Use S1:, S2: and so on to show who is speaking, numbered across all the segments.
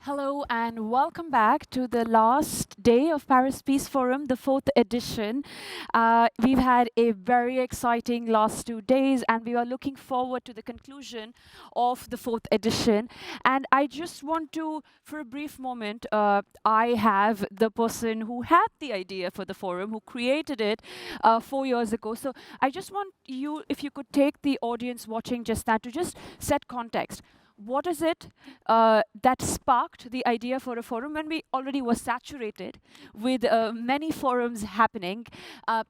S1: Hello and welcome back to the last day of Paris Peace Forum, the fourth edition. We've had a very exciting last 2 days and we are looking forward to the conclusion of the fourth edition. And I just want to, for a brief moment, I have the person who had the idea for the forum, who created it 4 years ago. So I just want you, if you could take the audience watching just that, to just set context. What is it that sparked the idea for a forum when we already were saturated with many forums happening?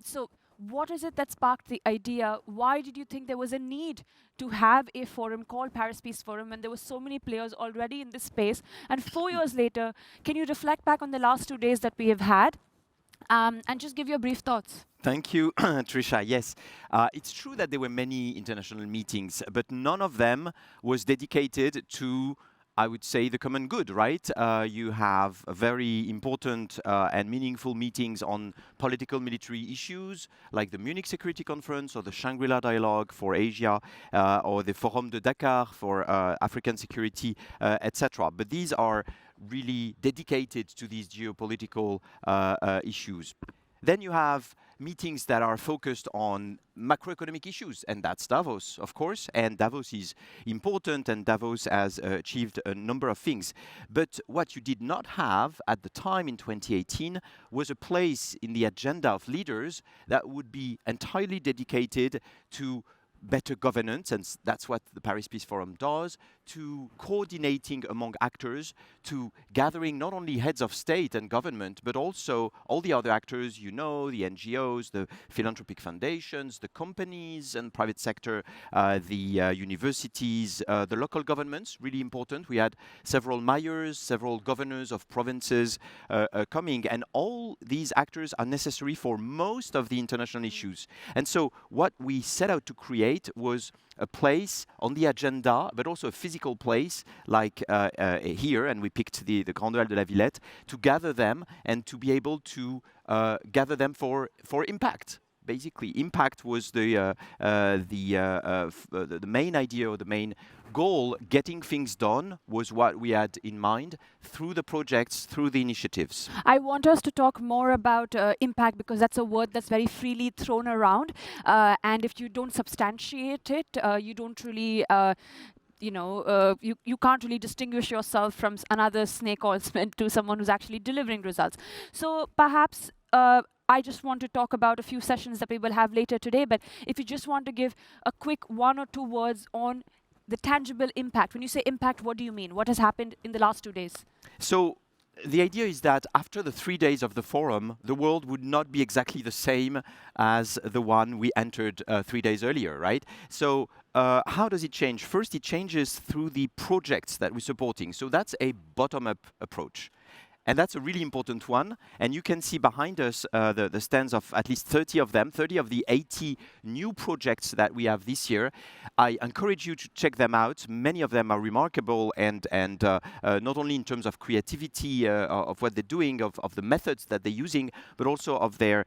S1: So what is it that sparked the idea? Why did you think there was a need to have a forum called Paris Peace Forum when there were so many players already in this space? And 4 years later, can you reflect back on the last 2 days that we have had and just give your brief thoughts?
S2: Thank you, Trisha. Yes, it's true that there were many international meetings, but none of them was dedicated to, I would say, the common good, right? You have very important and meaningful meetings on political military issues, like the Munich Security Conference or the Shangri-La Dialogue for Asia, or the Forum de Dakar for African security, etc. But these are really dedicated to these geopolitical issues. Then you have meetings that are focused on macroeconomic issues, and that's Davos, of course, and Davos is important, and Davos has achieved a number of things. But what you did not have at the time in 2018 was a place in the agenda of leaders that would be entirely dedicated to better governance, and that's what the Paris Peace Forum does, to coordinating among actors, to gathering not only heads of state and government, but also all the other actors, the NGOs, the philanthropic foundations, the companies and private sector, the universities, the local governments, really important. We had several mayors, several governors of provinces coming, and all these actors are necessary for most of the international issues. And so what we set out to create was a place on the agenda, but also a physical place like here, and we picked the Grande Halle de la Villette, to gather them and to be able to gather them for impact. Basically, impact was the main idea or the main goal. Getting things done was what we had in mind through the projects, through the initiatives.
S1: I want us to talk more about impact, because that's a word that's very freely thrown around. And if you don't substantiate it, you don't really you can't really distinguish yourself from another snake oilsman to someone who's actually delivering results. So perhaps I just want to talk about a few sessions that we will have later today, but if you just want to give a quick 1 or 2 words on the tangible impact. When you say impact, what do you mean? What has happened in the last 2 days?
S2: So the idea is that after the 3 days of the forum, the world would not be exactly the same as the one we entered 3 days earlier, right? So how does it change? First, it changes through the projects that we're supporting. So that's a bottom-up approach. And that's a really important one. And you can see behind us the stands of at least 30 of them, 30 of the 80 new projects that we have this year. I encourage you to check them out. Many of them are remarkable, and not only in terms of creativity of what they're doing, of the methods that they're using, but also of their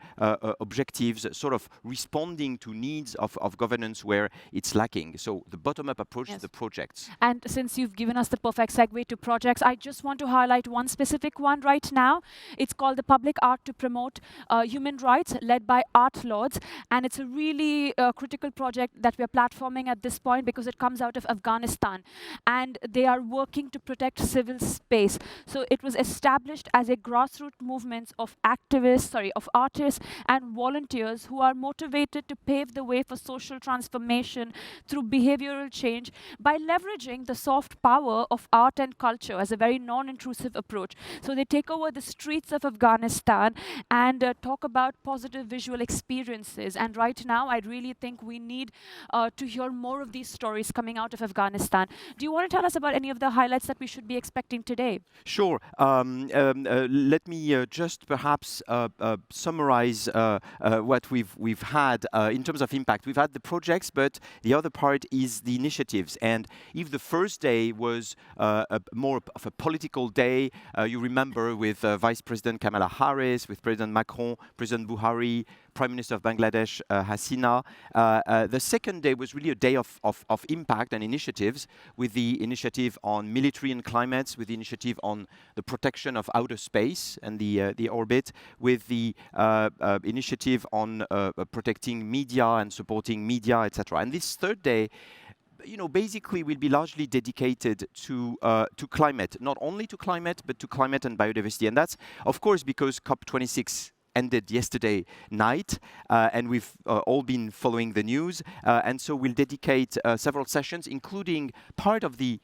S2: objectives, sort of responding to needs of governance where it's lacking. So the bottom-up approach to the projects.
S1: And since you've given us the perfect segue to projects, I just want to highlight one specific one right now. It's called the Public Art to Promote Human Rights, led by Art Lords, and it's a really critical project that we're platforming at this point because it comes out of Afghanistan, and they are working to protect civil space. So it was established as a grassroots movement of of artists and volunteers who are motivated to pave the way for social transformation through behavioral change by leveraging the soft power of art and culture as a very non-intrusive approach. So they take over the streets of Afghanistan and talk about positive visual experiences. And right now, I really think we need to hear more of these stories coming out of Afghanistan. Do you want to tell us about any of the highlights that we should be expecting today?
S2: Sure. Let me just perhaps summarize what we've had in terms of impact. We've had the projects, but the other part is the initiatives. And if the first day was more of a political day, you remember remember, with Vice President Kamala Harris, with President Macron, President Buhari, Prime Minister of Bangladesh, Hasina. The second day was really a day of impact and initiatives, with the initiative on military and climates, with the initiative on the protection of outer space and the orbit, with the initiative on protecting media and supporting media, etc. And this third day, basically will be largely dedicated to climate, not only to climate, but to climate and biodiversity. And that's, of course, because COP26 ended yesterday night, and we've all been following the news. And so we'll dedicate several sessions, including part of the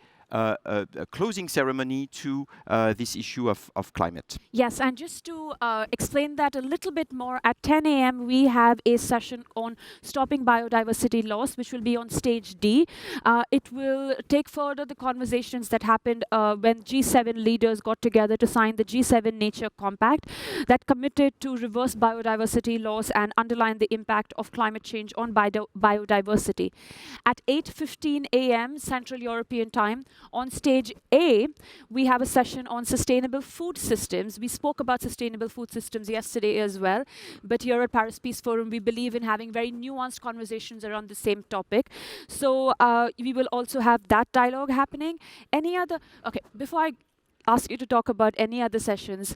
S2: closing ceremony to this issue of climate.
S1: Yes, and just to explain that a little bit more, at 10 a.m. we have a session on stopping biodiversity loss, which will be on stage D. It will take further the conversations that happened when G7 leaders got together to sign the G7 Nature Compact that committed to reverse biodiversity loss and underline the impact of climate change on biodiversity. At 8:15 a.m. Central European Time, on stage A, we have a session on sustainable food systems. We spoke about sustainable food systems yesterday as well, but here at Paris Peace Forum, we believe in having very nuanced conversations around the same topic. So we will also have that dialogue happening. Before I ask you to talk about any other sessions,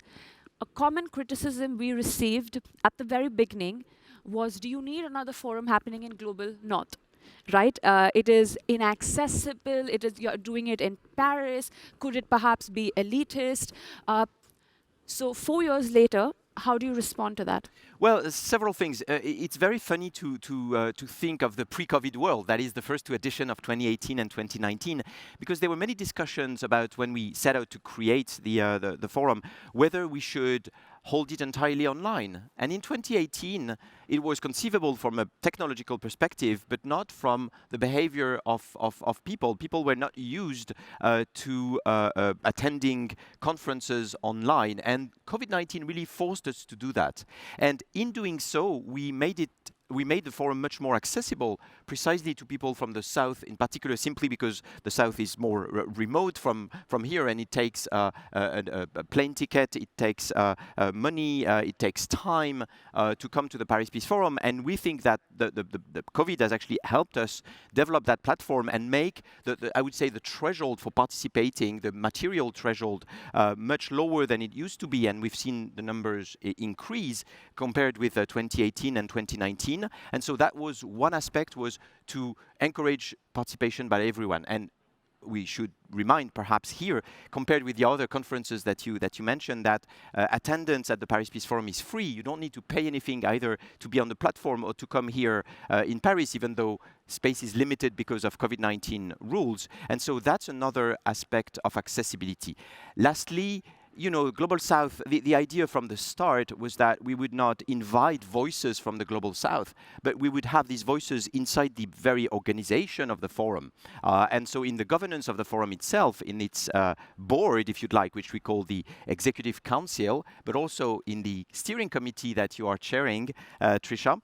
S1: a common criticism we received at the very beginning was, do you need another forum happening in Global North? Right? It is inaccessible. You're doing it in Paris. Could it perhaps be elitist? So 4 years later, how do you respond to that?
S2: Well, several things. It's very funny to think of the pre-COVID world, that is the first two editions of 2018 and 2019, because there were many discussions about, when we set out to create the forum, whether we should hold it entirely online. And in 2018, it was conceivable from a technological perspective, but not from the behavior of people. People were not used to attending conferences online, and COVID-19 really forced us to do that. And in doing so, we made the forum much more accessible, precisely to people from the South, in particular, simply because the South is more remote from here, and it takes a plane ticket, it takes money, it takes time to come to the Paris Peace Forum. And we think that the COVID has actually helped us develop that platform and make I would say, the threshold for participating, the material threshold, much lower than it used to be. And we've seen the numbers increase compared with 2018 and 2019. And so that was one aspect, was to encourage participation by everyone. And we should remind, perhaps here, compared with the other conferences that you mentioned, that attendance at the Paris Peace Forum is free. You don't need to pay anything either to be on the platform or to come here in Paris, even though space is limited because of COVID-19 rules. And so that's another aspect of accessibility. Lastly, Global South, the idea from the start was that we would not invite voices from the Global South, but we would have these voices inside the very organization of the forum. And so in the governance of the forum itself, in its board, if you'd like, which we call the Executive Council, but also in the steering committee that you are chairing, Trisha,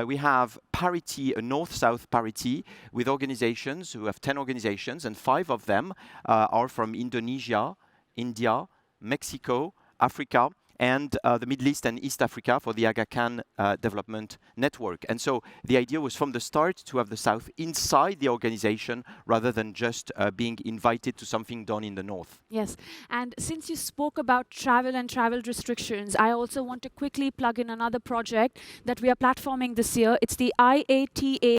S2: we have parity, a North-South parity with organizations. We have 10 organizations, and 5 of them are from Indonesia, India, Mexico, Africa, and the Middle East and East Africa for the Aga Khan Development Network. And so the idea was from the start to have the South inside the organization rather than just being invited to something done in the North.
S1: Yes, and since you spoke about travel and travel restrictions, I also want to quickly plug in another project that we are platforming this year. It's the IATA